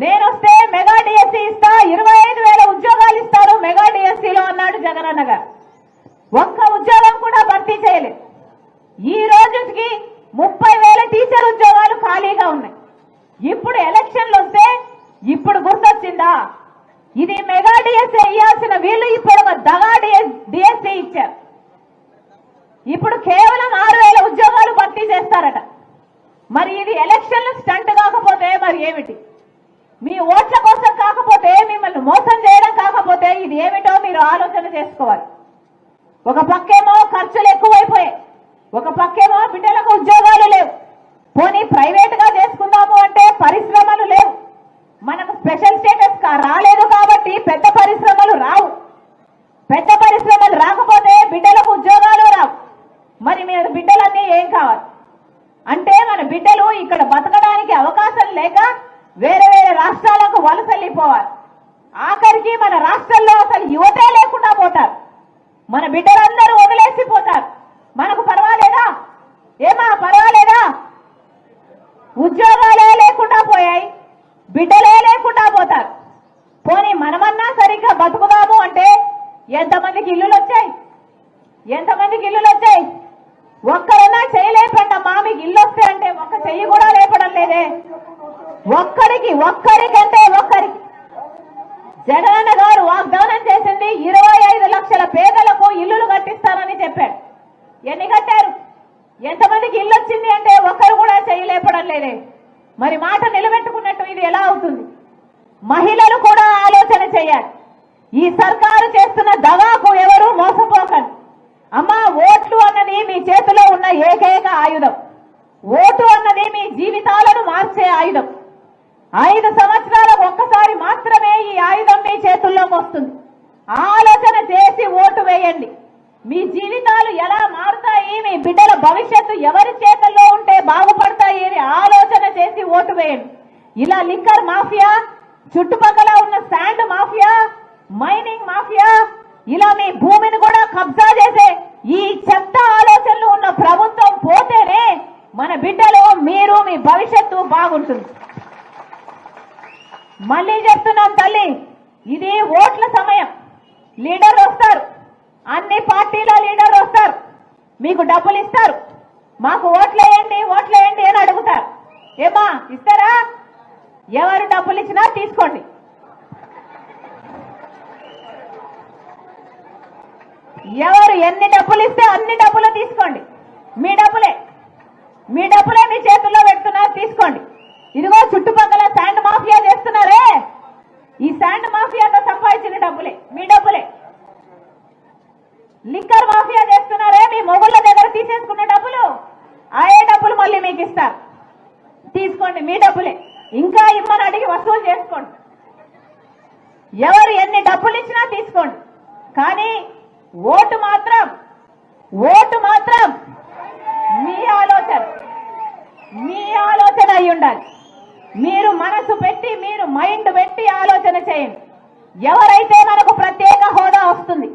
నేనొస్తే mega DSC ఇస్తా 25,000 ఉద్యోగాలు ఇస్తారు మెగా డిఎస్సీలో అన్నాడు జగనన్న గారు. ఒక్క ఉద్యోగం కూడా భర్తీ చేయలేదు. ఈ రోజుకి 30,000 టీచర్ ఉద్యోగాలు ఖాళీగా ఉన్నాయి. ఇప్పుడు ఎలక్షన్లు వస్తే ఇప్పుడు గుర్తొచ్చిందా? ఇది మెగా డిఎస్సీ ఇవ్వాల్సిన వీళ్ళు ఇప్పుడు ఒక దగా డిఎస్సీ ఇచ్చారు. ఇప్పుడు కేవలం 6,000 ఉద్యోగాలు భర్తీ చేస్తారట. మరి ఇది ఎలక్షన్లు స్టంట్ కాకపోతే మరి ఏమిటి? మీ ఓట్ల కోసం కాకపోతే, మిమ్మల్ని మోసం చేయడం కాకపోతే ఇది ఏమిటో మీరు ఆలోచన చేసుకోవాలి. ఒక పక్కేమో ఖర్చులు ఎక్కువైపోయాయి, ఒక పక్కేమో బిడ్డలకు ఉద్యోగాలు లేవు. పోనీ ప్రైవేట్ గా చేసుకుందాము అంటే పరిశ్రమలు లేవు. మనకు స్పెషల్ స్టేటస్ రాలేదు కాబట్టి పెద్ద పరిశ్రమలు రావు. పెద్ద పరిశ్రమలు రాకపోతే బిడ్డలకు ఉద్యోగాలు రావు. మరి మీరు బిడ్డలన్నీ ఏం కావాలి అంటే, మన బిడ్డలు ఇక్కడ బతకడానికి అవకాశం లేక వేరే వేరే రాష్ట్రాలకు వలసల్లిపోవాలి. ఆఖరికి మన రాష్ట్రంలో అసలు యువతే లేకుండా పోతారు. మన బిడ్డలందరూ వదిలేసిపోతారు. మనకు పర్వాలేదా? ఏమా పర్వాలేదా? ఉద్యోగాలే లేకుండా పోయాయి, బిడ్డలే లేకుండా పోతారు. పోనీ మనమన్నా సరిగ్గా బతుకుదాము అంటే ఎంతమందికి ఇల్లులు వచ్చాయి? ఎంతమందికి ఇల్లులు వచ్చాయి? ఒక్కరన్నా చేయలేపండమ్మా, మీకు ఇల్లు వస్తే అంటే ఒక్క చెయ్యి కూడా లేపడం లేదే. ఒక్కరికంటే ఒక్కరికి జగనన్న గారు వాగ్దానం చేసింది 25 లక్షల పేదలకు ఇల్లులు కట్టిస్తారని చెప్పాడు. ఎన్ని కట్టారు? ఎంతమందికి ఇల్లు వచ్చింది అంటే ఒక్కరు కూడా చేయలేపడం లేదే. మరి మాట నిలబెట్టుకున్నట్టు ఇది ఎలా అవుతుంది? మహిళలు కూడా ఆలోచన చేయాలి. ఈ సర్కారు చేస్తున్న దగాకు ఎవరు మోసపోకండి. అమ్మా, ఓట్లు అన్నది మీ చేతిలో ఉన్న ఏకైక ఆయుధం. ఓటు అన్నది మీ జీవితాలను మార్చే ఆయుధం. 5 సంవత్సరాలకు ఒక్కసారి మాత్రమే ఈ ఆయుధం మీ చేతుల్లోకి వస్తుంది. ఆలోచన చేసి ఓటు వేయండి. మీ జీవితాలు ఎలా మారుతాయి, మీ బిడ్డల భవిష్యత్తు ఎవరి చేతుల్లో ఉంటే బాగుపడతాయి అని ఆలోచన చేసి ఓటు వేయండి. ఇలా లిక్కర్ మాఫియా, చుట్టుపక్కల ఉన్న శాండ్ మాఫియా, మైనింగ్ మాఫియా, ఇలా మీ భూమిని కూడా కబ్జా చేసే ఈ చెత్త ఆలోచనలు ఉన్న ప్రభుత్వం పోతేనే మన బిడ్డలు, మీరు, మీ భవిష్యత్తు బాగుంటుంది. మళ్ళీ చెప్తున్నాం తల్లి, ఇది ఓట్ల సమయం. లీడర్ వస్తారు, అన్ని పార్టీల లీడర్ వస్తారు, మీకు డబ్బులు ఇస్తారు. మాకు ఓట్లేయండి ఓట్లేయండి అని అడుగుతారు. ఏమా ఇస్తారా? ఎవరు డబ్బులు ఇచ్చినా తీసుకోండి. ఎవరు ఎన్ని డబ్బులు ఇస్తే అన్ని డబ్బులు తీసుకోండి. మీ డబ్బులే మీ చేతుల్లో పెడుతున్నారు, తీసుకోండి. ఇదిగో చుట్టుపక్కల శాండ్ మాఫియా చేస్తున్నారే, ఈ శాండ్ మాఫియాతో సంపాదించిన డబ్బులే, మీ డబ్బులే. లిక్కర్ మాఫియా చేస్తున్నారే, మీ మొగుళ్ళ దగ్గర తీసేసుకున్న డబ్బులు, ఏ డబ్బులు మళ్ళీ మీకు ఇస్తారు, తీసుకోండి, మీ డబ్బులే. ఇంకా ఇమ్మని అడిగి వసూలు చేసుకోండి. ఎవరు ఎన్ని డబ్బులు ఇచ్చినా తీసుకోండి. కానీ ఓటు మాత్రం మీ ఆలోచన అయి ఉండాలి. మీరు మనసు పెట్టి, మీరు మైండ్ పెట్టి ఆలోచన చేయండి. ఎవరైతే మనకు ప్రత్యేక హోదా వస్తుంది,